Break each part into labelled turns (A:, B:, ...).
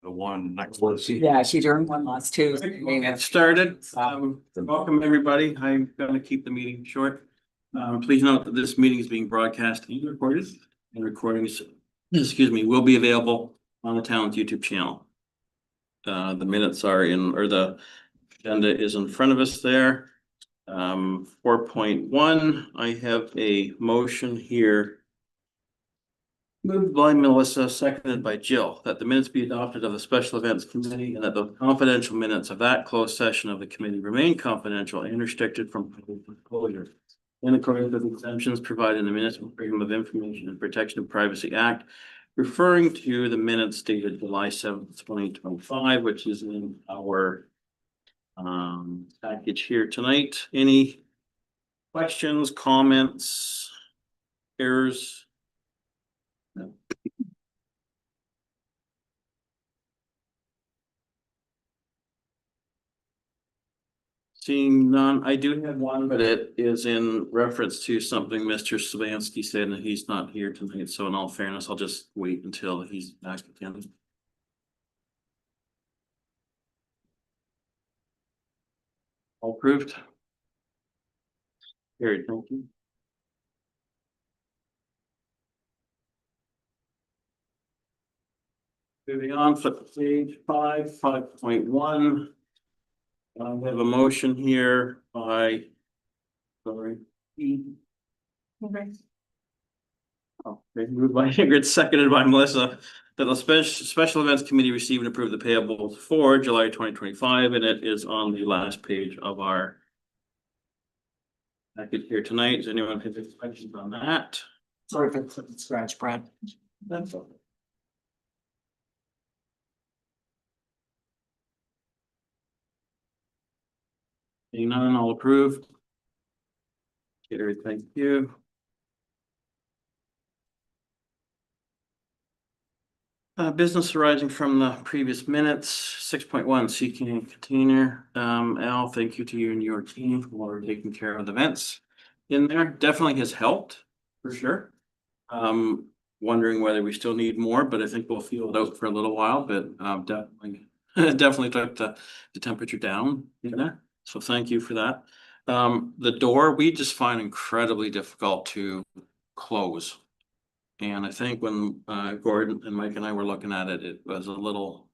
A: the one next one.
B: Yeah, she during one last Tuesday.
C: We'll get started. Welcome, everybody. I'm going to keep the meeting short. Please note that this meeting is being broadcast and recorded, and recordings, excuse me, will be available on the town's YouTube channel. The minutes are in, or the agenda is in front of us there. 4.1, I have a motion here. Moved by Melissa, seconded by Jill, that the minutes be adopted of the Special Events Committee and that the confidential minutes of that closed session of the committee remain confidential and restricted from public disclosure. In accordance with exemptions provided in the Municipal Freedom of Information and Protection of Privacy Act, referring to the minutes dated July 7th, 2025, which is in our package here tonight. Any questions, comments, errors? No. Seeing none, I do have one, but it is in reference to something Mr. Savansky said, and he's not here tonight. So in all fairness, I'll just wait until he's back again. All approved. Carried, thank you. Moving on, flip to page 5.1. We have a motion here by, sorry. Okay, moved by Ingrid, seconded by Melissa, that the special events committee received and approved the payables for July 2025, and it is on the last page of our package here tonight. Does anyone have any questions on that?
B: Sorry for the scratch, Brad.
C: That's all. Seeing none, all approved. Carried, thank you. Business arising from the previous minutes, 6.1, seeking a container. Al, thank you to you and your team for taking care of the events in there. Definitely has helped, for sure. Wondering whether we still need more, but I think we'll feel it out for a little while, but definitely took the temperature down in there. So thank you for that. The door, we just find incredibly difficult to close. And I think when Gordon and Mike and I were looking at it, it was a little,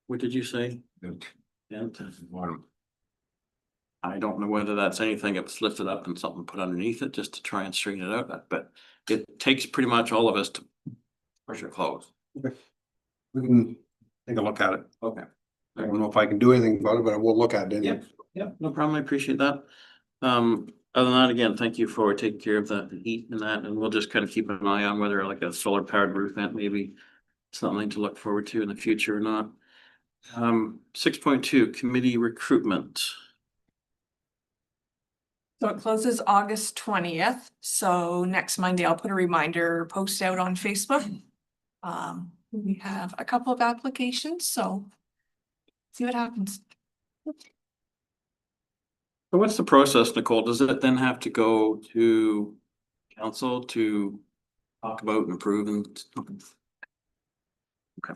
C: what did you say? Dent. I don't know whether that's anything. It was lifted up and something put underneath it just to try and straighten it out. But it takes pretty much all of us to push it close.
A: Okay. We can take a look at it.
C: Okay.
A: I don't know if I can do anything about it, but we'll look at it.
C: Yeah, no problem. I appreciate that. Other than that, again, thank you for taking care of the heat and that, and we'll just kind of keep an eye on whether like a solar powered roof vent maybe something to look forward to in the future or not. 6.2 committee recruitment.
D: So it closes August 20th. So next Monday, I'll put a reminder post out on Facebook. We have a couple of applications, so see what happens.
C: So what's the process, Nicole? Does it then have to go to council to talk about and approve and? Okay.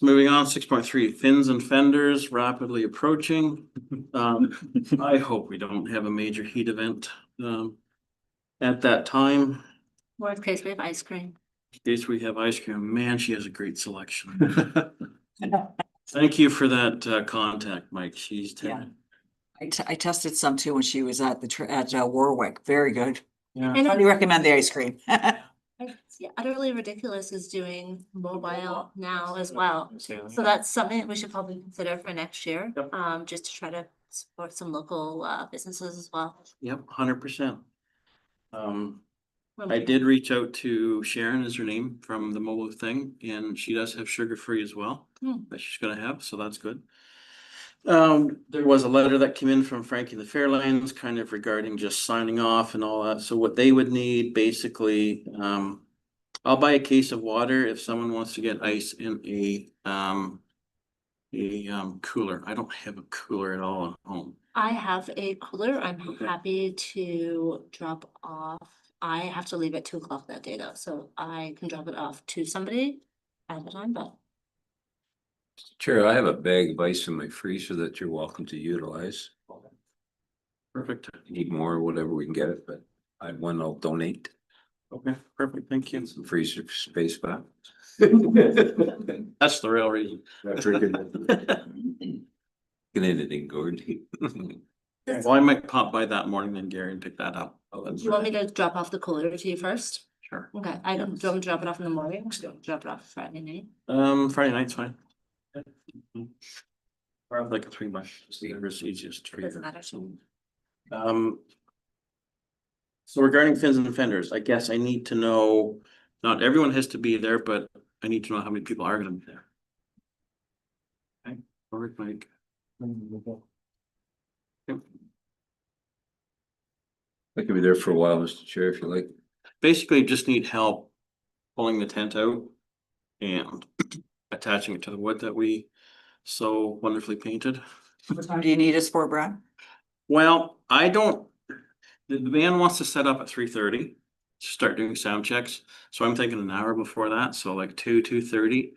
C: Moving on, 6.3, fins and fenders rapidly approaching. I hope we don't have a major heat event at that time.
E: Worst case, we have ice cream.
C: In case we have ice cream, man, she has a great selection. Thank you for that contact, Mike. She's
B: Yeah. I tested some too when she was at the Warwick. Very good.
C: Yeah.
E: And
B: Highly recommend the ice cream.
E: yeah, Utterly Ridiculous is doing mobile now as well. So that's something that we should probably consider for next year.
C: Yep.
E: Just to try to support some local businesses as well.
C: Yep, 100%. I did reach out to Sharon, is her name, from the mobile thing, and she does have sugar-free as well that she's gonna have, so that's good. There was a letter that came in from Frankie the Fairlands kind of regarding just signing off and all that. So what they would need basically, I'll buy a case of water if someone wants to get ice in a cooler. I don't have a cooler at all at home.
E: I have a cooler. I'm happy to drop off I have to leave at 2 o'clock that day though, so I can drop it off to somebody at the time, but.
F: Chair, I have a bag of ice in my freezer that you're welcome to utilize.
C: Perfect.
F: Need more, whatever we can get it, but I have one I'll donate.
C: Okay, perfect. Thank you.
F: Get some freezer space back.
C: That's the real reason.
F: Get anything, Gordon.
C: Well, I might pop by that morning then, Gary, and pick that up. Oh,
E: Do
C: that's
E: you want me to drop off the cooler to you first?
C: sure.
E: Okay, I don't, do you want me to drop it off in the morning, or do you want me to drop it off Friday night?
C: Friday night's fine. Or I'd like a 3 by, it's easiest for
E: Doesn't
C: you.
E: matter to me.
C: So regarding fins and fenders, I guess I need to know, not everyone has to be there, but I need to know how many people are gonna be there. Okay, or Mike. Yep.
F: I could be there for a while, Mr. Chair, if you like.
C: Basically, just need help pulling the tent out and attaching it to the wood that we so wonderfully painted.
B: What time do you need us for, Brad?
C: Well, I don't, the band wants to set up at 3:30, start doing sound checks. So I'm thinking an hour before that, so like 2:30.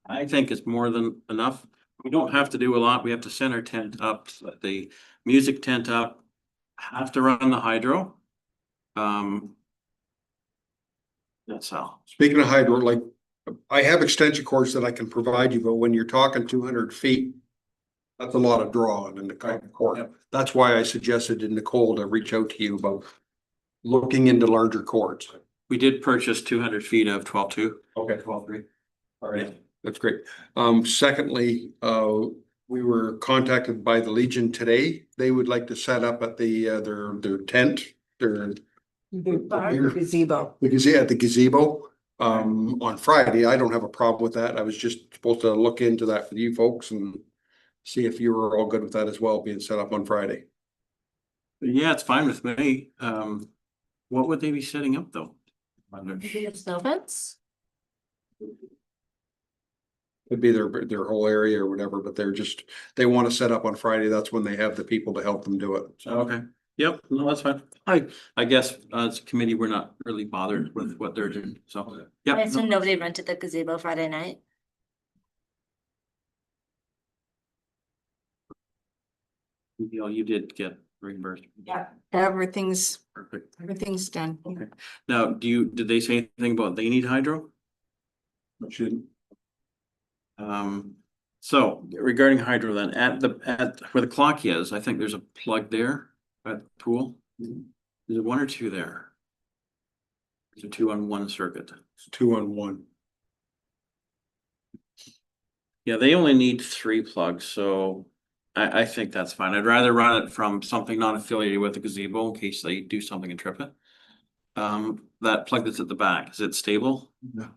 C: I think it's more than enough. We don't have to do a lot. We have to send our tent up, set the music tent up, have to run the hydro. That's all.
A: Speaking of hydro, like, I have extension cords that I can provide you, but when you're talking 200 feet. That's a lot of draw in the kind of cord. That's why I suggested to Nicole to reach out to you about looking into larger cords.
C: We did purchase 200 feet of 12.2.
A: Okay.
C: 12.3.
A: All right, that's great. Secondly, we were contacted by the Legion today. They would like to set up at the, their tent, their.
B: Gazebo.
A: At the gazebo, on Friday. I don't have a problem with that. I was just supposed to look into that for you folks and see if you were all good with that as well, being set up on Friday.
C: Yeah, it's fine with me. What would they be setting up though?
E: Maybe a snow fence?
A: It'd be their whole area or whatever, but they want to set up on Friday. That's when they have the people to help them do it. So,
C: Okay, yep, no, that's fine. I guess as a committee, we're not really bothered with what they're doing, so. Yep.
E: I assume nobody rented the gazebo Friday night.
C: You did get reimbursed.
B: Yeah. Everything's
C: Perfect.
B: done.
C: Okay. Now, did they say anything about they need hydro?
A: shouldn't.
C: So regarding hydro then, at where the clock is, I think there's a plug there at the pool. Is it one or two there? It's a 2-on-1 circuit.
A: It's 2-on-1.
C: Yeah, they only need 3 plugs, so I think that's fine. I'd rather run it from something not affiliated with the gazebo in case they do something and trip it. That plug that's at the back, is it stable?
A: No.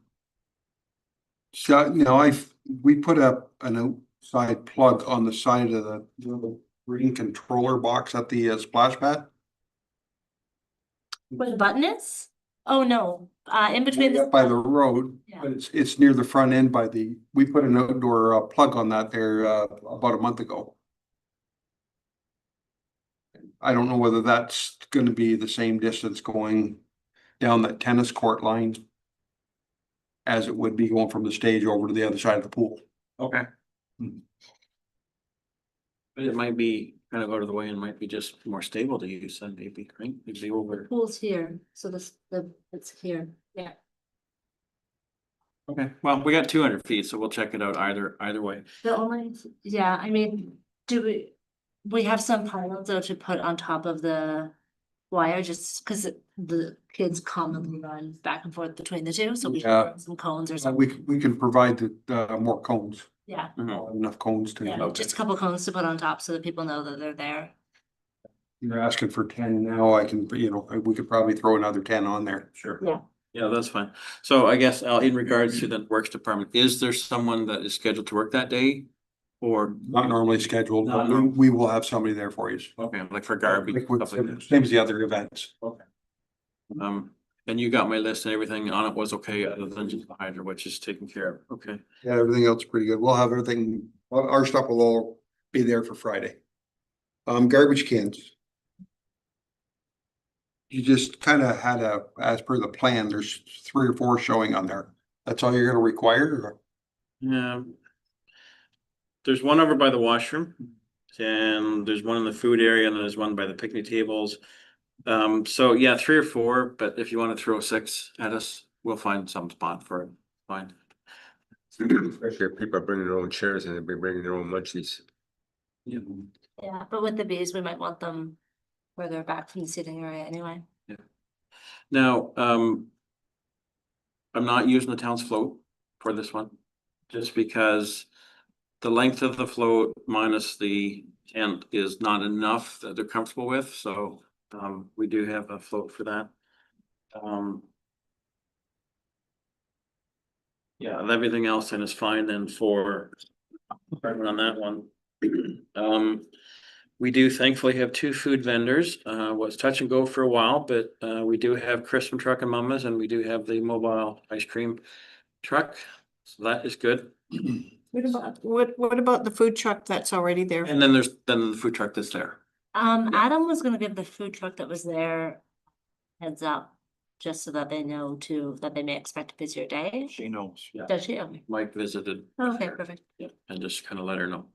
A: So, we put up an outside plug on the side of the little green controller box at the splash pad.
E: Where the button is? Oh, no, in between.
A: Up by the road,
E: Yeah.
A: but it's near the front end we put an outdoor plug on that there about a month ago. I don't know whether that's gonna be the same distance going down that tennis court line as it would be going from the stage over to the other side of the pool.
C: Okay.
A: Hmm.
C: But it might be kind of out of the way and might be just more stable to use then maybe, right? Maybe over.
E: Pool's here, so it's here, yeah.
C: Okay, well, we got 200 feet, so we'll check it out either way.
E: The only, yeah, I mean, we have some piles though to put on top of the wire, just because the kids commonly run back and forth between the two, so we
A: Yeah.
E: have some cones or
A: So
E: something.
A: we can provide more cones,
E: Yeah,
A: enough cones to.
E: yeah, just a couple cones to put on top so that people know that they're there.
A: You're asking for 10 now, we could probably throw another 10 on there.
C: Sure.
E: Yeah.
C: Yeah, that's fine. So I guess in regards to the works department, is there someone that is scheduled to work that day? Or,
A: Not normally scheduled,
C: Not
A: but
C: normal.
A: we will have somebody there for you.
C: okay, like for garbage,
A: Like with-
C: stuff like that.
A: Same as the other events.
C: And you got my list and everything on it was okay, other than just the hydro, which is taken care of, okay.
A: Yeah, everything else is pretty good. We'll have everything, our stuff will all be there for Friday. Garbage cans. You just kind of had as per the plan, there's 3 or 4 showing on there. That's all you're gonna require? Or-
C: Yeah. There's one over by the washroom. And there's one in the food area and there's one by the picnic tables. So yeah, 3 or 4, but if you want to throw 6 at us, we'll find some spot for it. Fine.
F: Especially if people are bringing their own chairs and they'll be bringing their own munchies.
C: Yeah.
E: Yeah, but with the bees, we might want them further back from the seating area anyway.
C: Now, I'm not using the town's float for this one, just because the length of the float minus the tent is not enough that they're comfortable with, so we do have a float for that. Yeah, and everything else then is fine then for on that one. We do thankfully have 2 food vendors. Was touch and go for a while, but we do have Christmas truck and mamas, and we do have the mobile ice cream truck. So that is good.
B: What about the food truck that's already there?
C: And then there's the food truck that's there.
E: Adam was gonna give the food truck that was there heads up, just so that they know that they may expect a busier day.
C: She knows. Yeah.
E: Does she? Okay.
C: Mike visited
E: Okay, perfect.
C: and just kind of let her know.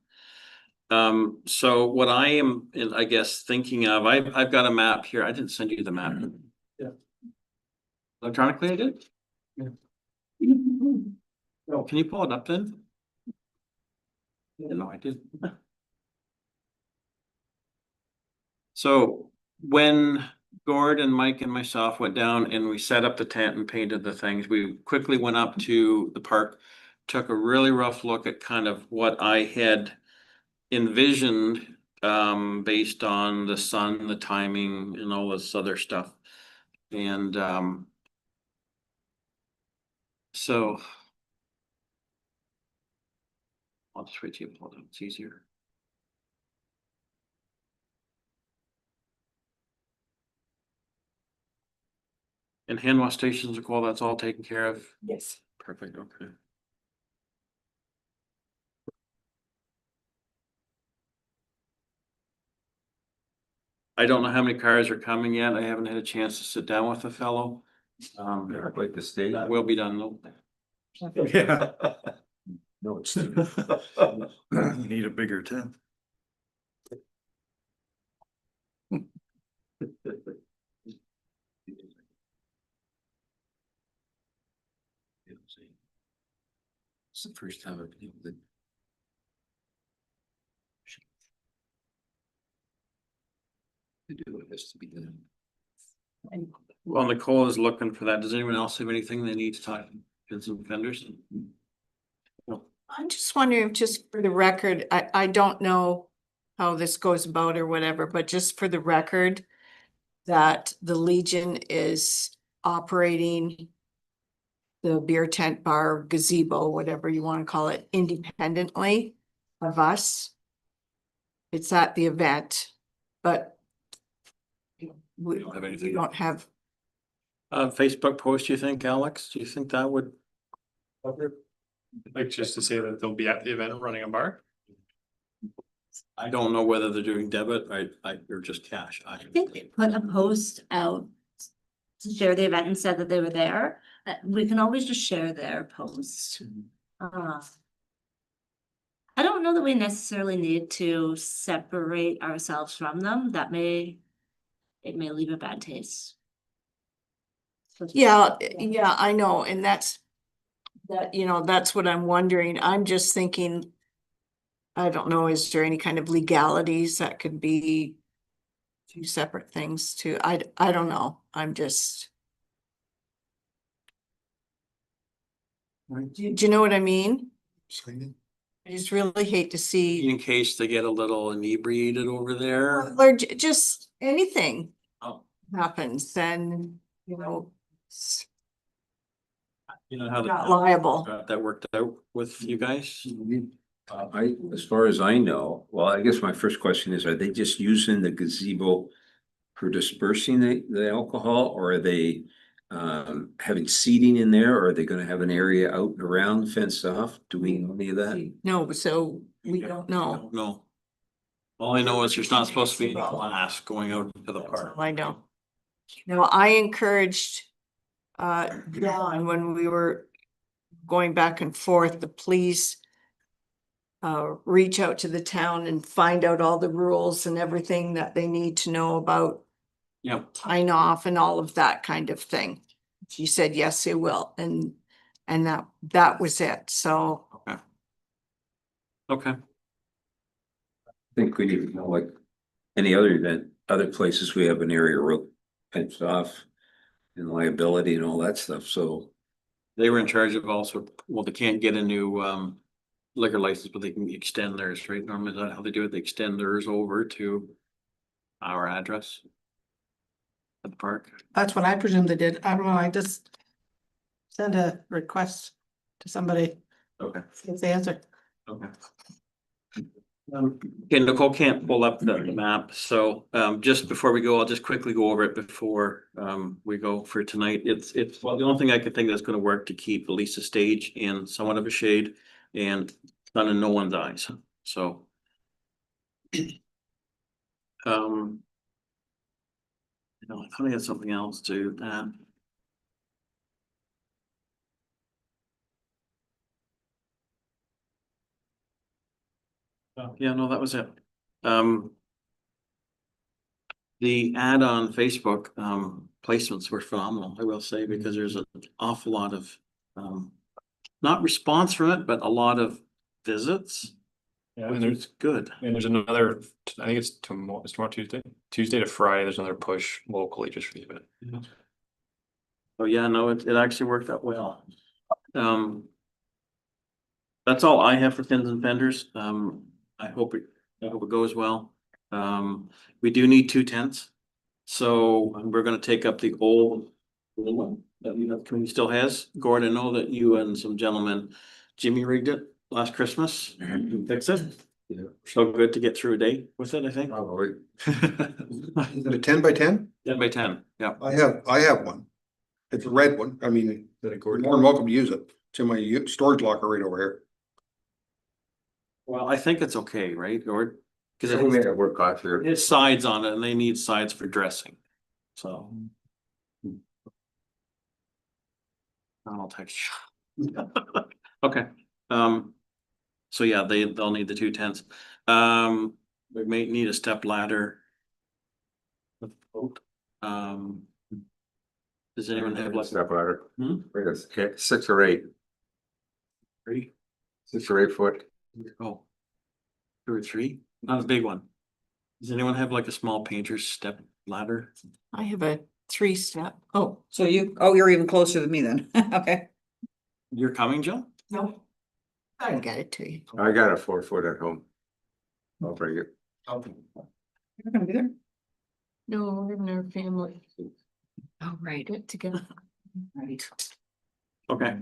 C: So what I am, I guess, thinking of, I've got a map here. I didn't send you the map. Yeah. Electronically I did? Yeah. Oh, can you pull it up then? No, I didn't. So when Gord and Mike and myself went down and we set up the tent and painted the things, we quickly went up to the park, took a really rough look at kind of what I had envisioned based on the sun, the timing and all this other stuff. And so I'll just wait till you pull it up. It's easier. And hand wash stations are cool. That's all taken care of.
B: Yes.
C: Perfect. Okay. I don't know how many cars are coming yet. I haven't had a chance to sit down with a fellow.
F: I'd like to stay.
C: That will be done though.
G: Yeah.
F: No, it's.
G: You need a bigger tent.
F: It's the first time I've been able to do what has to be done.
C: Well, Nicole is looking for that. Does anyone else have anything they need to talk to some vendors?
B: I'm just wondering, just for the record, I don't know how this goes about or whatever, but just for the record, that the Legion is operating the beer tent, bar, gazebo, whatever you want to call it, independently of us. It's at the event, but we
C: don't have anything.
B: we don't have.
C: Facebook post, you think, Alex? Do you think that would?
G: Like just to say that they'll be at the event running a bar?
C: I don't know whether they're doing debit, or just cash.
E: I think they put a post out to share the event and said that they were there. We can always just share their post. I don't know that we necessarily need to separate ourselves from them. It may leave a bad taste.
B: Yeah, I know, and that's what I'm wondering. I'm just thinking, I don't know, is there any kind of legalities that could be 2 separate things too? I don't know. I'm just. Do you know what I mean? I just really hate to see,
C: In case they get a little inebriated over there.
B: or just anything
C: Oh.
B: happens, then, it's
C: You know how
B: not liable.
C: that worked out with you guys?
F: As far as I know, well, I guess my first question is, are they just using the gazebo for dispersing the alcohol, or are they having seating in there, or are they gonna have an area out and around fenced off? Do we know any of that?
B: No, so we don't know.
C: No. All I know is there's not supposed to be any glass going out to the
B: That's
C: park.
B: all I know. Now, I encouraged John, when we were going back and forth, to please reach out to the town and find out all the rules and everything that they need to know about
C: Yep.
B: tying off and all of that kind of thing. She said, yes, he will. And that was it. So
C: Okay.
F: I think we need to know, like any other event, other places we have an area rope fenced off and liability and all that stuff, so.
C: They were in charge of also, well, they can't get a new liquor license, but they can extend theirs, right? Normally, is that how they do it? They extend theirs over to our address at the park.
H: That's what I presume they did. I don't know, I just sent a request to somebody,
C: Okay.
H: see if they answer.
C: Okay. Okay, Nicole can't pull up the map, so just before we go, I'll just quickly go over it before we go for tonight. It's well, the only thing I could think that's gonna work to keep at least the stage in somewhat of a shade and sun in no one's eyes, so. You know, I thought I had something else to add. Yeah, no, that was it. The ad on Facebook, placements were phenomenal, I will say, because there's an awful lot of, not response from it, but a lot of visits,
G: Yeah,
C: which
G: and
C: is good.
G: there's another, I think it's tomorrow Tuesday to Friday, there's another push locally just for the event.
C: Oh, yeah, no, it actually worked out well. That's all I have for fins and fenders. I hope it goes well. We do need 2 tents. So we're gonna take up the old one that the community still has. Gordon, I know that you and some gentlemen, Jimmy rigged it last Christmas. You fixed it.
F: Yeah.
C: So good to get through a day with it, I think.
F: Probably.
A: Is it a 10x10?
C: 10 by 10, yeah.
A: I have one. It's a red one. I mean, you're more than welcome to use it. It's in my storage locker right over here.
C: Well, I think it's okay, right, Gord? Cause
F: We made
C: it
F: it work out here.
C: has sides on it and they need sides for dressing, so. I'll text you. Okay, so yeah, they'll need the 2 tents. We may need a step ladder. Does anyone have like
F: Step ladder.
C: Hmm?
F: Wait, it's 6 or 8,
C: 3?
F: 6 or 8 foot.
C: Oh. 2 or 3, not a big one. Does anyone have like a small painter's step ladder?
B: I have a 3-step. Oh,
I: So you're even closer than me then. Okay.
C: You're coming, Joe?
B: no. I can get it to you.
F: I got a 4 foot at home. I'll bring it.
I: You're gonna be there?
B: No, we're in our family.
I: Oh, right.
B: Get together.
I: Right.
C: Okay.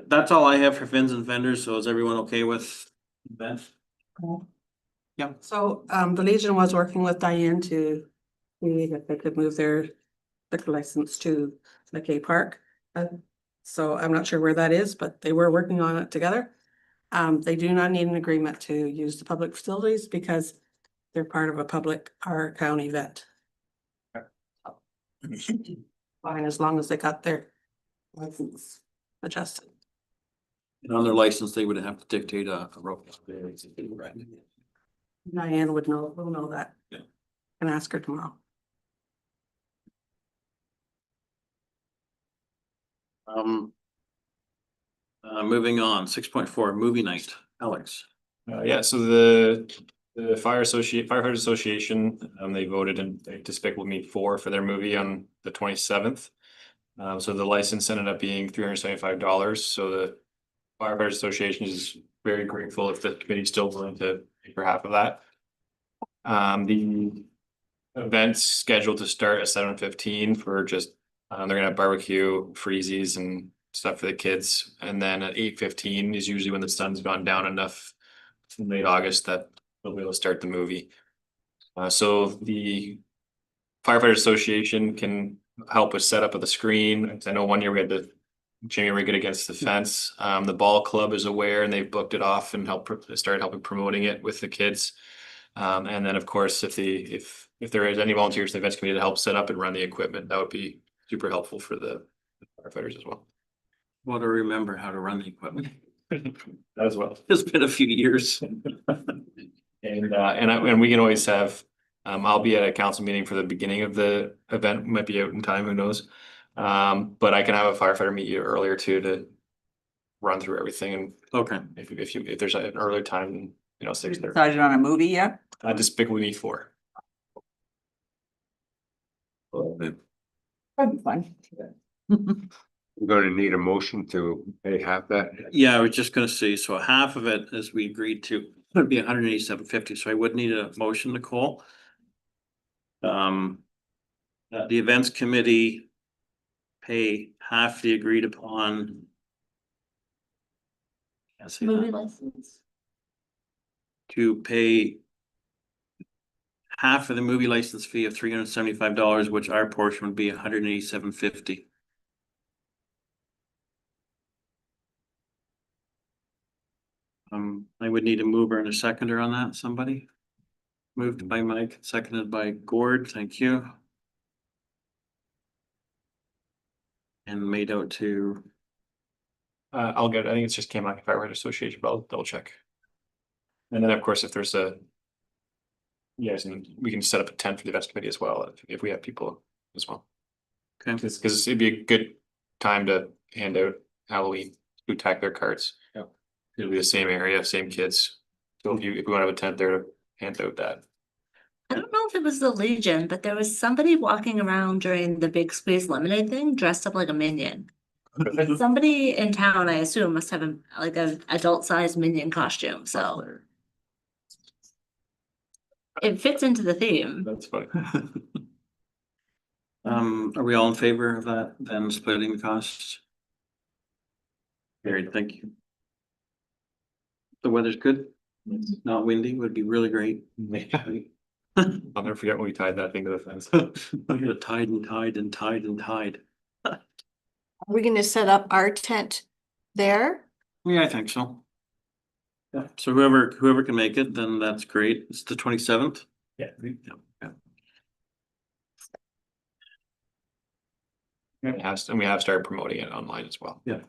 C: That's all I have for fins and fenders, so is everyone okay with that?
H: So, the Legion was working with Diane to see if they could move their liquor license to McKay Park. So I'm not sure where that is, but they were working on it together. They do not need an agreement to use the public facilities because they're part of a public or county event. Fine, as long as they got their license adjusted.
C: And on their license, they would have to dictate a rope.
H: Diane will know that.
C: Yeah.
H: And ask her tomorrow.
C: Moving on, 6.4, movie night, Alex.
G: Yeah, so the Firefighters Association, they voted in Despicable Me 4 for their movie on the 27th. So the license ended up being $375. So the Firefighters Association is very grateful if the committee is still willing to pay for half of that. The event's scheduled to start at 7:15 for just, they're gonna have barbecue, freezies and stuff for the kids. And then at 8:15 is usually when the sun's gone down enough in late August that they'll be able to start the movie. So the Firefighters Association can help with setup of the screen. I know one year we had the Jimmy rig it against the fence. The ball club is aware and they've booked it off and started helping promoting it with the kids. And then of course, if if there is any volunteers in the events committee to help set up and run the equipment, that would be super helpful for the firefighters as well.
C: Want to remember how to run the equipment.
G: That as well.
C: It's been a few years.
G: And we can always have, I'll be at a council meeting for the beginning of the event, might be out in time, who knows? But I can have a firefighter meet you earlier too to run through everything, and
C: Okay.
G: if there's an earlier time, 6:30.
I: Decided on a movie yet?
G: Despicable Me 4.
I: That'd be fun.
J: We're gonna need a motion to pay half that.
C: Yeah, I was just gonna say, so half of it, as we agreed to, would be 187.50, so I would need a motion, Nicole. That the events committee pay half the agreed upon. Can't say
E: Movie
C: that.
E: license.
C: To pay half of the movie license fee of $375, which our portion would be $187.50. I would need a mover and a seconder on that, somebody? Moved by Mike, seconded by Gord, thank you. And made out to,
G: I'll get, I think it's just Camelot Firefighter Association, but I'll double check. And then, of course, if there's yes, and we can set up a tent for the events committee as well, if we have people as well.
C: okay,
G: Because it'd be a good time to hand out Halloween spectacular cards.
J: Yeah.
G: It'll be the same area, same kids. So if we want to have a tent there to hand out that.
E: I don't know if it was the Legion, but there was somebody walking around during the Big Squeeze Lemonade thing dressed up like a minion. Somebody in town, I assume, must have a adult-sized minion costume, so it fits into the theme.
G: That's funny.
C: are we all in favor of that, then splitting the costs? Carried, thank you. The weather's good, not windy, would be really great.
G: I'll never forget when we tied that thing to the fence.
C: I get a tide and tide and tide and tide.
B: Are we gonna set up our tent there?
C: Yeah, I think so. Yeah, so whoever can make it, then that's great. It's the 27th.
G: Yeah.
C: Yeah.
G: And we have started promoting it online as well.
C: Yeah.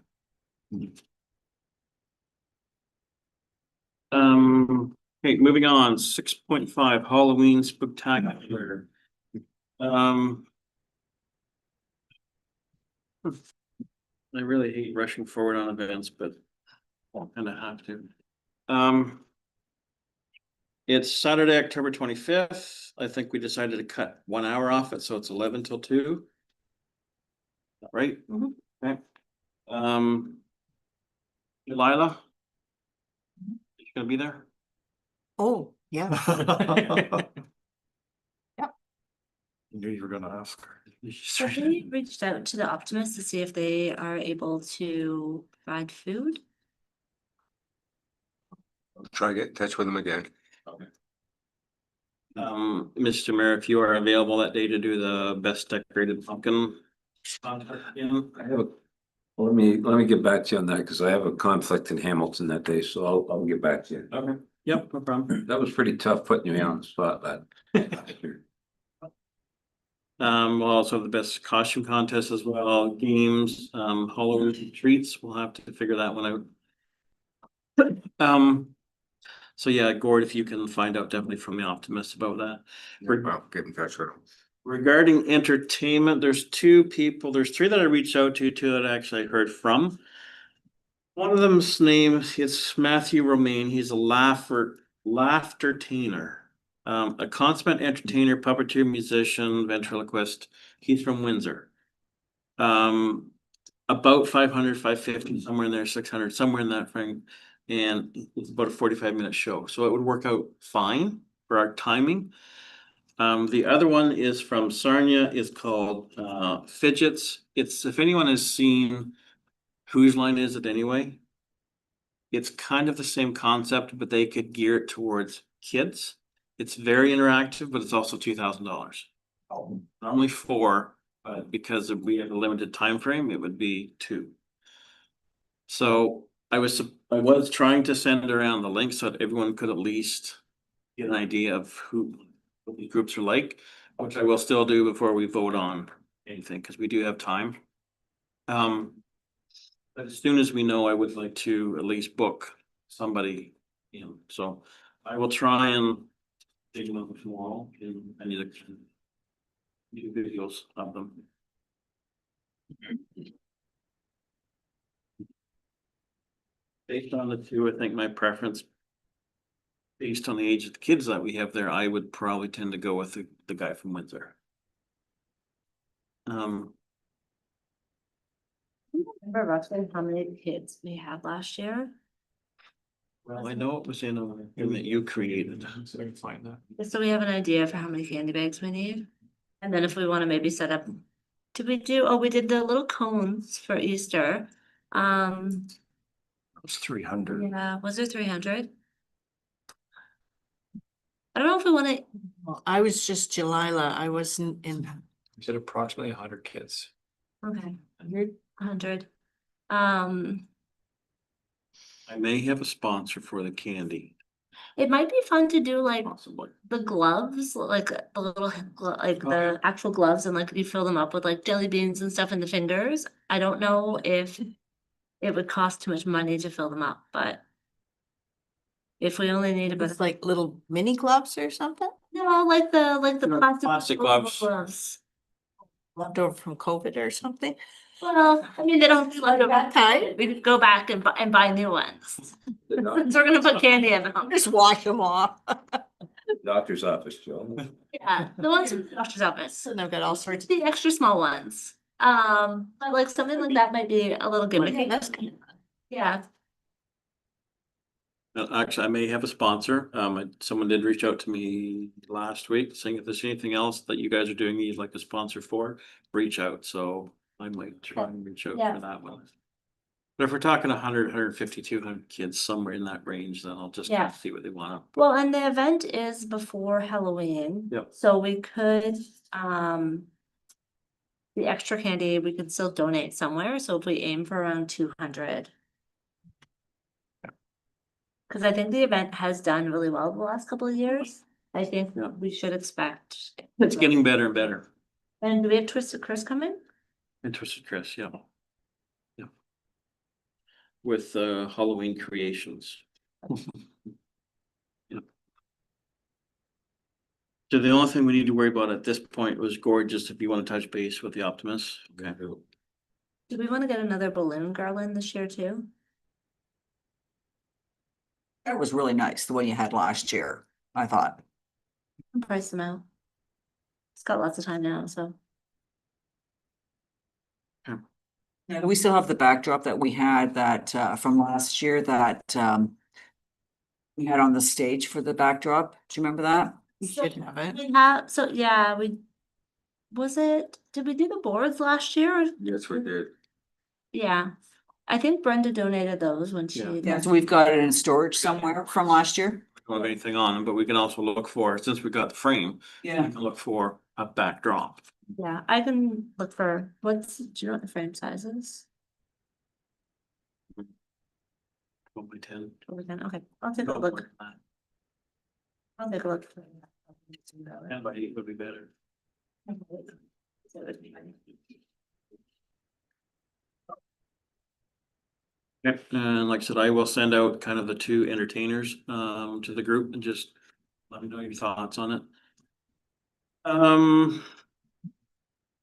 C: Okay, moving on, 6.5 Halloween Spectacular. I really hate rushing forward on events, but I'll kind of have to. It's Saturday, October 25th. I think we decided to cut 1 hour off it, so it's 11 till 2. Right?
E: Mhm.
C: Okay. Delilah? You gonna be there?
B: Oh, yeah.
J: Knew you were gonna ask.
E: Have they reached out to the Optimist to see if they are able to provide food?
J: Try to get in touch with them again.
C: Mr. Mayor, if you are available that day to do the best decorated pumpkin.
F: Let me get back to you on that, because I have a conflict in Hamilton that day, so I'll get back to you.
C: Okay, yep, no problem.
F: That was pretty tough putting me on the spot, that.
C: We'll also have the best costume contest as well, games, Halloween treats, we'll have to figure that one out. So yeah, Gord, if you can find out definitely from the Optimist about that.
J: Well, get in touch with them.
C: Regarding entertainment, there's 2 people, there's 3 that I reached out to, 2 that I actually heard from. One of them's name is Matthew Romaine, he's a laughtertainer. A consummate entertainer, puppeteer, musician, ventriloquist. He's from Windsor. About 500, 550, somewhere in there, 600, somewhere in that frame. And it's about a 45-minute show, so it would work out fine for our timing. The other one is from Sarnia, it's called Fidgets. It's, if anyone has seen Whose Line Is It Anyway? It's kind of the same concept, but they could gear it towards kids. It's very interactive, but it's also $2,000. Normally 4, but because we have a limited time frame, it would be 2. So I was trying to send around the link so that everyone could at least get an idea of who what these groups are like, which I will still do before we vote on anything, because we do have time. But as soon as we know, I would like to at least book somebody in, so I will try and take them up tomorrow and I need to do videos of them. Based on the two, I think my preference, based on the age of the kids that we have there, I would probably tend to go with the guy from Windsor.
E: Remember roughly how many kids we had last year?
C: Well, I know it was in a thing that you created.
G: So I can find that.
E: Just so we have an idea for how many candy bags we need. And then if we wanna maybe set up, we did the little cones for Easter.
J: It's 300.
E: Yeah, was there 300? I don't know if we wanna,
B: Well, I was just Jalila. I wasn't in.
G: We said approximately 100 kids.
E: okay, 100.
C: I may have a sponsor for the candy,
E: It might be fun to do like
C: possibly.
E: the gloves, like the little, like the actual gloves, and like you fill them up with like jelly beans and stuff in the fingers. I don't know if it would cost too much money to fill them up, but if we only need about,
B: It's like little mini gloves or something
E: no, like the
C: No,
E: plastic.
C: plastic
E: disposable
C: gloves.
B: left over from COVID or something.
E: Well, I mean, they don't be like that tight. We could go back and buy new ones.
F: The
E: So we're gonna put candy in them.
B: Just wash them off.
F: doctor's office, Joe.
E: Yeah, the ones from the doctor's office.
B: And I've got all sorts.
E: The extra small ones. But like something like that might be a little gimmicky.
B: That's kind of fun.
E: Yeah,
C: Actually, I may have a sponsor. Someone did reach out to me last week saying if there's anything else that you guys are doing, you'd like a sponsor for, reach out. So I might try and reach out
E: Yeah.
C: for that one. But if we're talking 100, 150, 200 kids, somewhere in that range, then I'll just kind
E: Yeah.
C: of see what they want.
E: well, and the event is before Halloween.
C: Yep.
E: So we could, the extra candy, we could still donate somewhere. So if we aim for around 200. Cause I think the event has done really well the last couple of years. I think
C: Yeah.
E: we should expect.
C: It's getting better and better.
E: And do we have Twisted Chris coming?
C: Interested, Chris, yeah. Yeah. With Halloween creations. Yeah. So the only thing we need to worry about at this point was gorgeous, if you want to touch base with the Optimus. Okay.
E: Do we wanna get another balloon garland this year too?
I: That was really nice, the one you had last year, I thought.
E: And price them out. It's got lots of time now, so.
I: Yeah, we still have the backdrop that we had that from last year that we had on the stage for the backdrop. Do you remember that?
B: We should have it.
E: We have, so yeah, did we do the boards last year?
F: Yes, we did.
E: Yeah, I think Brenda donated those when she.
C: Yeah.
I: Yeah, so we've got it in storage somewhere from last year.
C: Don't have anything on them, but we can also look for, since we got the frame, we
I: Yeah.
C: can look for a backdrop.
E: Yeah, I can look for, do you know what the frame size is?
C: 12 by 10.
E: Okay, I'll take a look. I'll take a look.
C: 10 by 8 would be better. Yep, and like I said, I will send out kind of the two entertainers to the group and just let me know your thoughts on it.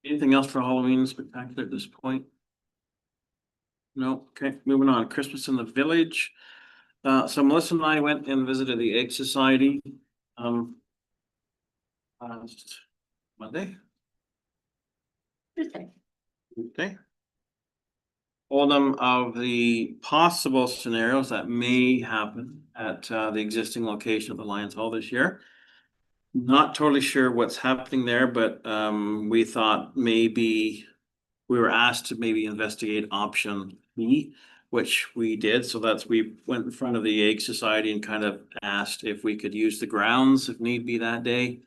C: Anything else for Halloween spectacular at this point? No, okay, moving on. Christmas in the village. So Melissa and I went and visited the Egg Society last Monday.
E: Tuesday.
C: Okay. Told them of the possible scenarios that may happen at the existing location of the Lions Hall this year. Not totally sure what's happening there, but we thought maybe we were asked to maybe investigate option B, which we did. So we went in front of the Egg Society and kind of asked if we could use the grounds if need be that day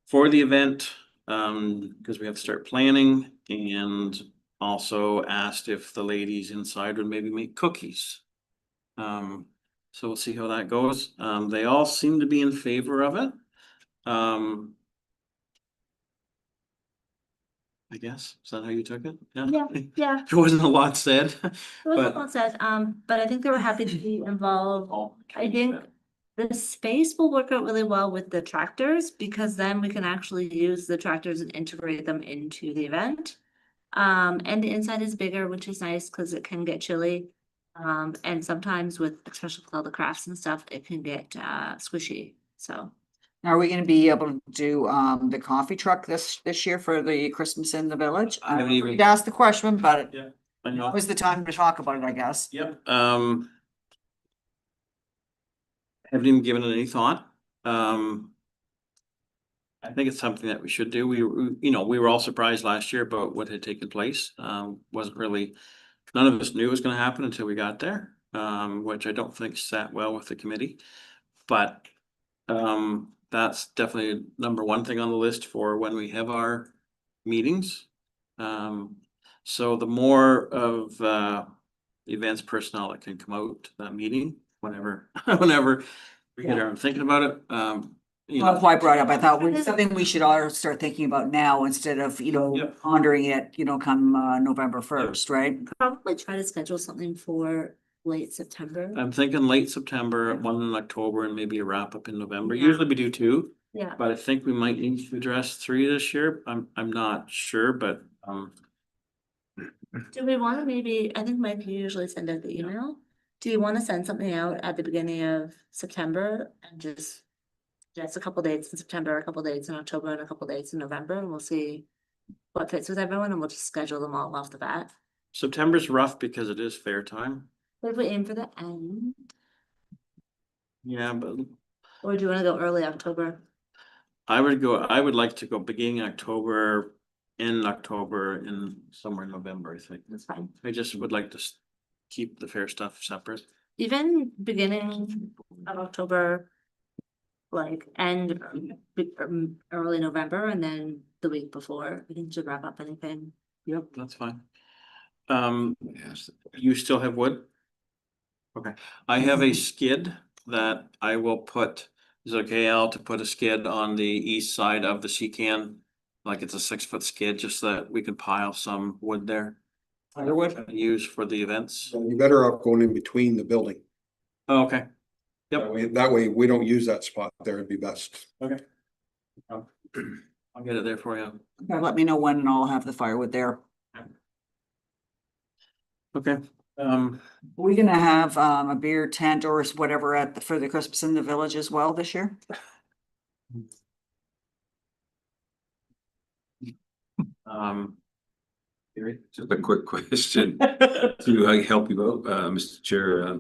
C: for the event, because we have to start planning, and also asked if the ladies inside would maybe make cookies. So we'll see how that goes. They all seem to be in favor of it. I guess, is that how you took it?
E: Yeah, yeah.
C: There wasn't a lot said,
E: It was
C: but.
E: well said, but I think they were happy to be involved. I think the space will work out really well with the tractors because then we can actually use the tractors and integrate them into the event. And the inside is bigger, which is nice because it can get chilly. And sometimes with, especially with all the crafts and stuff, it can get squishy, so.
I: Are we gonna be able to do the coffee truck this year for the Christmas in the Village?
C: I haven't even-
I: You'd ask the question, but
C: Yeah, I know.
I: now is the time to talk about it, I guess.
C: Yep, haven't even given it any thought. I think it's something that we should do. We were all surprised last year about what had taken place. Wasn't really, none of us knew it was gonna happen until we got there, which I don't think sat well with the committee. But, that's definitely number one thing on the list for when we have our meetings. So the more of, the events personnel that can come out to that meeting, whenever, whenever we get around thinking about it,
I: That's why I brought it up. I thought it's something we should all start thinking about now instead of,
C: Yep.
I: pondering it, come November 1st, right?
E: Probably try to schedule something for late September.
C: I'm thinking late September, one in October, and maybe a wrap up in November.
E: Yeah.
C: Usually we do two,
E: Yeah,
C: but I think we might need to address three this year. I'm not sure, but,
E: do we wanna maybe, I think Mike, you usually send out the email. Do you wanna send something out at the beginning of September and just a couple dates in September, a couple dates in October, and a couple dates in November, and we'll see what fits with everyone, and we'll just schedule them all off the bat.
C: September's rough because it is fair time.
E: What if we aim for the end,
C: Yeah, but
E: or do you wanna go early October?
C: I would like to go beginning October, in October, and somewhere in November, I think.
E: That's fine.
C: I just would like to keep the fair stuff separate.
E: Even beginning of October, like end early November, and then the week before, we can just wrap up anything.
C: Yep, that's fine.
F: Yes.
C: You still have wood? Okay, I have a skid that I will put, is it okay, Al, to put a skid on the east side of the Secan? Like it's a 6-foot skid, just so that we can pile some wood there. Firewood use for the events.
A: So you better off going in between the building.
C: Oh, okay.
A: That way we don't use that spot there, it'd be best.
C: Okay. I'll get it there for you.
I: Okay, let me know when and I'll have the firewood there.
C: Okay,
I: Are we gonna have a beer tent or whatever for the Christmas in the Village as well this year?
C: Gary?
F: Just a quick question to help you out, Mr. Chair.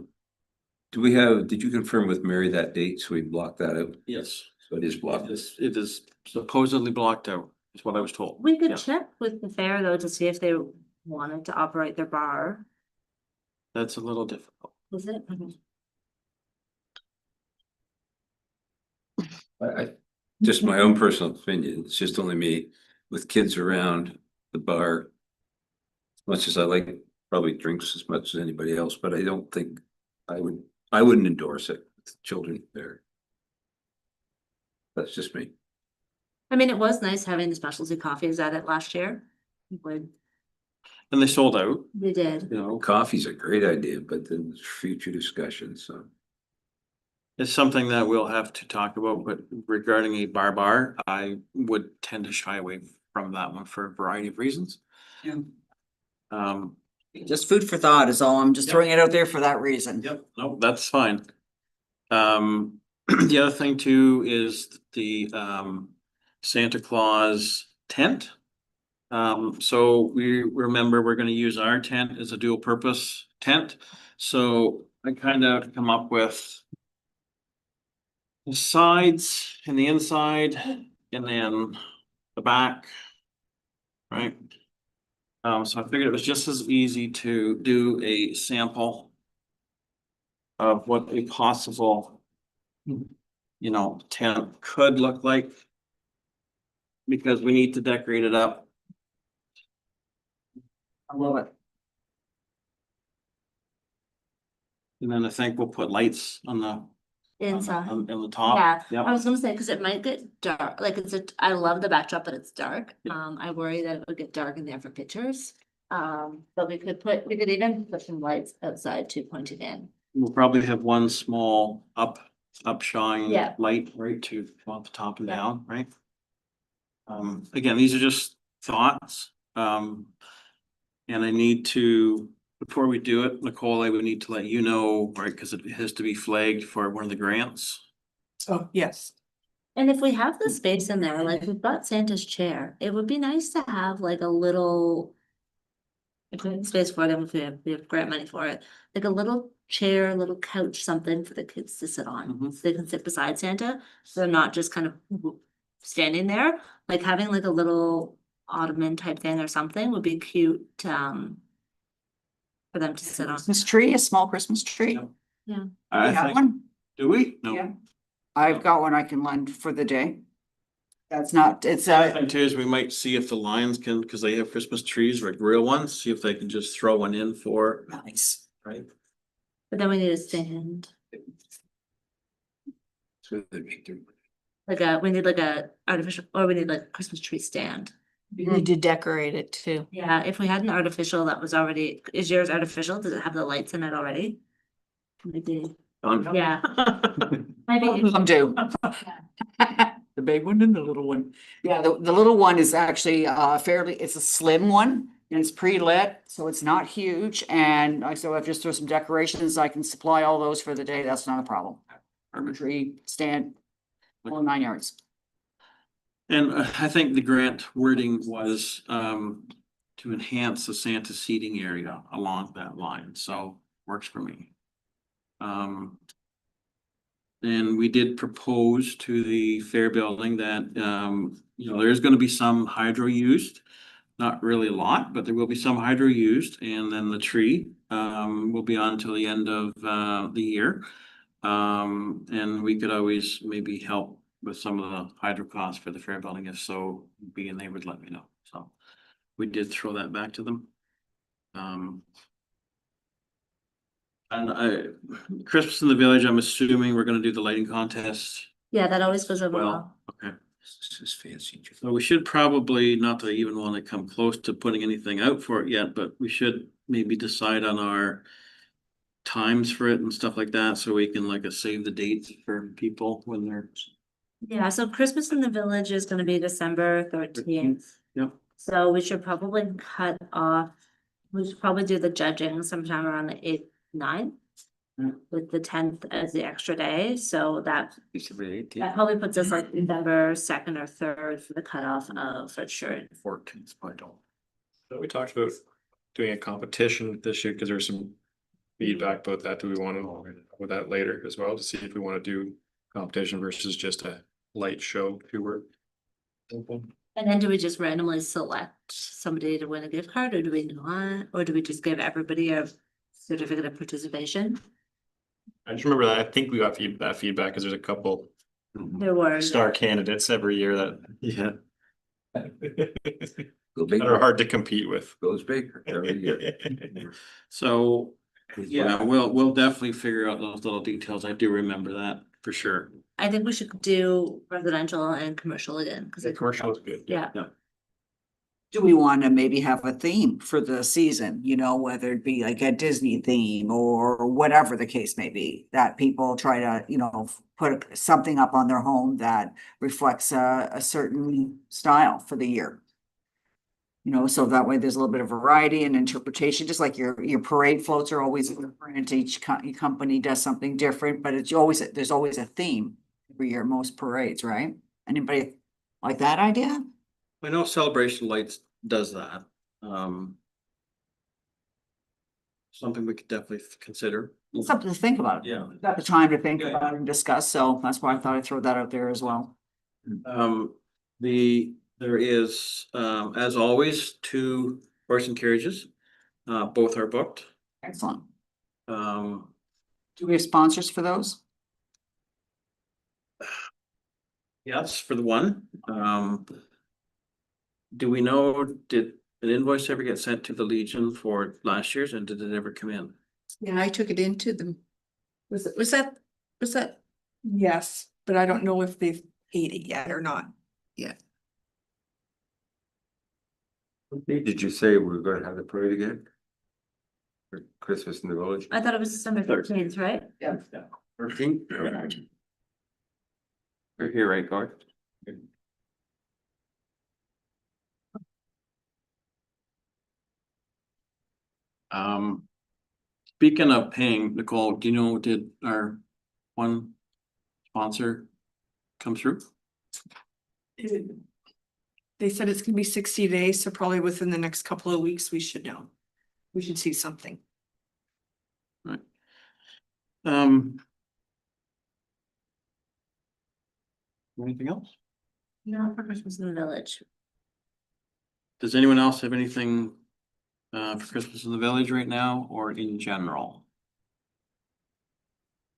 F: Did you confirm with Mary that date? So we blocked that out?
C: Yes,
F: So it is blocked.
C: it is supposedly blocked out, is what I was told.
E: We could
C: Yeah.
E: check with the fair though to see if they wanted to operate their bar.
C: That's a little difficult.
E: Was it?
F: Just my own personal opinion, it's just only me, with kids around the bar. As much as I like, probably drinks as much as anybody else, but I don't think I wouldn't endorse it with children there. That's just me.
E: I mean, it was nice having the specialty coffees at it last year.
C: And they sold out,
E: We did.
F: Coffee's a great idea, but then there's future discussion, so.
C: it's something that we'll have to talk about, but regarding a bar, I would tend to shy away from that one for a variety of reasons.
I: Yeah.
C: Um,
I: Just food for thought is all. I'm just
C: Yep.
I: throwing it out there for that reason.
C: Yep, no, that's fine. The other thing too is the Santa Claus tent. So we remember we're gonna use our tent as a dual purpose tent. So I kind of come up with the sides and the inside and then the back. Right? So I figured it was just as easy to do a sample of what a possible, tent could look like. Because we need to decorate it up.
I: I love it.
C: And then I think we'll put lights on the
E: Inside.
C: On the top.
E: Yeah,
C: Yep.
E: I was gonna say, cause it might get dark, like I love the backdrop, but it's dark.
C: Yeah.
E: I worry that it would get dark in there for pictures. But we could even put some lights outside to point it in.
C: We'll probably have one small upshine
E: Yeah.
C: light right to off the top and
E: Yeah.
C: down, right? Again, these are just thoughts. And I need to, before we do it, Nicole, I would need to let you know, right, because it has to be flagged for one of the grants.
D: Oh, yes.
E: And if we have the space in there, like we've got Santa's chair, it would be nice to have like a little. If we have space for them, if we have grant money for it, like a little chair, a little couch, something for the kids to sit on,
C: Mhm.
E: so they can sit beside Santa. So they're not just kind of standing there, like having like a little ottoman type thing or something would be cute, for them to sit on.
I: Christmas tree, a small Christmas tree.
E: Yeah.
C: I
I: We have
C: think,
I: one.
C: do we? No.
I: Yeah. I've got one I can lend for the day. That's not, it's
C: The other thing too is we might see if the Lions can, because they have Christmas trees, like real ones, see if they can just throw one in for,
I: nice.
C: right?
E: But then we need a stand,
F: So they make their.
E: we need like a artificial, or we need like a Christmas tree stand.
B: You need to decorate it too.
E: Yeah, if we had an artificial that was already, is yours artificial? Does it have the lights in it already? Maybe, yeah. Maybe.
I: Some do. The big one and the little one. Yeah, the little one is actually fairly, it's a slim one and it's pre-lit, so it's not huge. And so I've just throw some decorations, I can supply all those for the day. That's not a problem. Urban tree stand, all 9 yards.
C: And I think the grant wording was to enhance the Santa seating area along that line, so works for me. And we did propose to the fair building that there's gonna be some hydro used. Not really a lot, but there will be some hydro used, and then the tree will be on till the end of the year. And we could always maybe help with some of the hydro costs for the fair building, if so be, and they would let me know, so. We did throw that back to them. And Christmas in the Village, I'm assuming we're gonna do the lighting contest.
E: Yeah, that always goes over well.
C: Well, okay.
F: This is fancy.
C: So we should probably, not to even want to come close to putting anything out for it yet, but we should maybe decide on our times for it and stuff like that, so we can like save the dates for people when they're.
E: Yeah, so Christmas in the Village is gonna be December 13th.
C: Yep.
E: So we should probably we should probably do the judging sometime around the 8th, 9th.
C: Yeah.
E: With the 10th as the extra day, so that
F: December 18th.
E: that probably puts us like November 2nd or 3rd for the cutoff of for sure.
C: 14th, I don't.
G: So we talked about doing a competition this year, because there's some feedback about that. Do we want to with that later as well, to see if we want to do competition versus just a light show, if you were.
E: And then do we just randomly select somebody to win a gift card, or do we not, or do we just give everybody a certificate of participation?
G: I just remember that I think we got that feedback, because there's a couple
E: There were.
G: star candidates every year that.
C: Yeah.
F: Go big,
G: That are hard to compete with.
F: goes bigger every year.
C: So, yeah, we'll definitely figure out those little details. I do remember that for sure.
E: I think we should do residential and commercial again, because
G: The commercial is good.
E: yeah.
I: Do we want to maybe have a theme for the season, whether it be like a Disney theme or whatever the case may be, that people try to, put something up on their home that reflects a certain style for the year. So that way there's a little bit of variety and interpretation, just like your parade floats are always different. Each company does something different, but there's always a theme every year, most parades, right? Anybody like that idea?
C: I know Celebration Lights does that. Something we could definitely consider.
I: Something to think about.
C: Yeah.
I: Got the time to think
C: Yeah.
I: about and discuss, so that's why I thought I'd throw that out there as well.
C: There is, as always, 2 horse and carriages. Both are booked.
I: Excellent.
C: Um,
I: Do we have sponsors for those?
C: yes, for the one. Do we know, did an invoice ever get sent to the Legion for last year's, and did it ever come in?
B: Yeah, I took it into them. Was that
D: Yes, but I don't know if they've paid it yet or not.
J: What day did you say we were gonna have the parade again? For Christmas in the village?
E: I thought it was December 13th, right?
C: Yeah.
J: 13th?
C: You're here, right, Gord? Speaking of paying, Nicole, do you know, did our one sponsor come through?
D: They said it's gonna be 60 days, so probably within the next couple of weeks, we should know. We should see something.
C: Right. Anything else?
E: No, for Christmas in the Village.
C: Does anyone else have anything for Christmas in the Village right now or in general?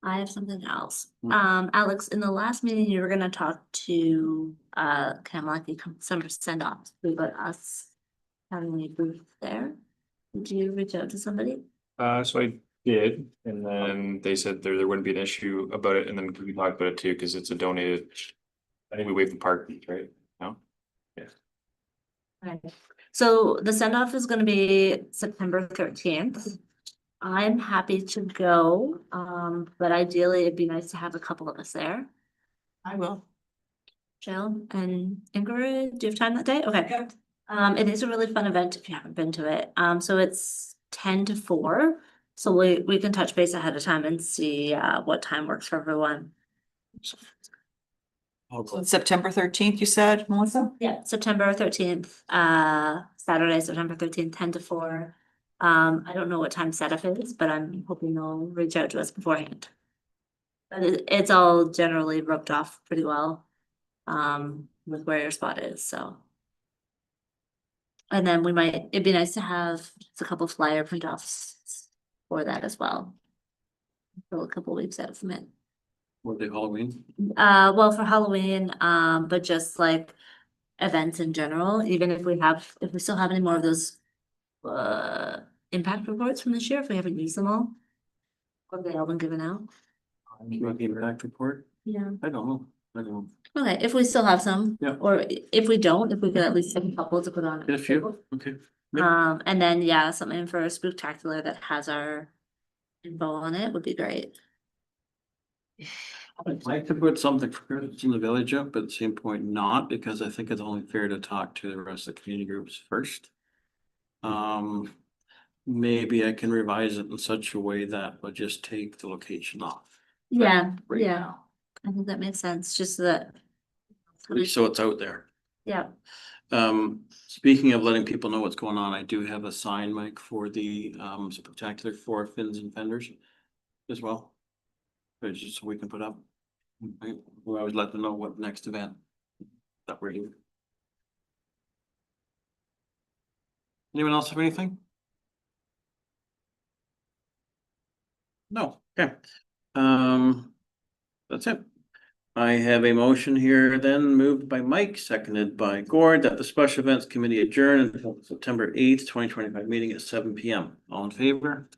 E: I have something else.
C: Mm.
E: Alex, in the last meeting, you were gonna talk to, Kamalaki Summer Send Off about us having a booth there. Did you reach out to somebody?
G: So I did, and then they said there wouldn't be an issue about it, and then we talked about it too, because it's a donated. I think we waived the park fee, right? No?
E: Right. So the send off is gonna be September 13th. I'm happy to go, but ideally it'd be nice to have a couple of us there.
D: I will.
E: Jill and Ingrid, do you have time that day? Okay. It is a really fun event if you haven't been to it. So it's 10 to 4. So we can touch base ahead of time and see what time works for everyone.
I: September 13th, you said, Melissa?
E: Yeah, September 13th, Saturday, September 13th, 10 to 4. I don't know what time setup is, but I'm hoping they'll reach out to us beforehand. But it's all generally roped off pretty well, with where your spot is, so. And then it'd be nice to have just a couple flyer print offs for that as well. For a couple weeks out from it.
C: Or the Halloween?
E: Well, for Halloween, but just like events in general, even if we still have any more of those impact reports from this year, if we haven't used them all. Or have they all been given out?
C: Impact report?
E: Yeah.
C: I don't know.
E: Okay, if we still have some.
C: Yeah.
E: Or if we don't, if we could at least have a couple to put on.
C: Get a few, okay.
E: And then, yeah, something for a spooktacular that has our info on it would be great.
C: I'd like to put something for Christmas in the Village up, but at the same point not, because I think it's only fair to talk to the rest of the community groups first. Maybe I can revise it in such a way that would just take the location off.
E: Yeah,
C: right
E: yeah,
C: now.
E: I think that makes sense, just so that.
C: At least so it's out there.
E: Yeah,
C: Speaking of letting people know what's going on, I do have a sign mic for the spectacular for fins and fenders as well. But just so we can put up. We always let them know what next event that we're doing. Anyone else have anything? No, okay. That's it. I have a motion here then moved by Mike, seconded by Gord, that the Special Events Committee adjourn until September 8th, 2025 meeting at 7 p.m. All in favor?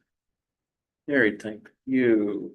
C: Carried, thank you.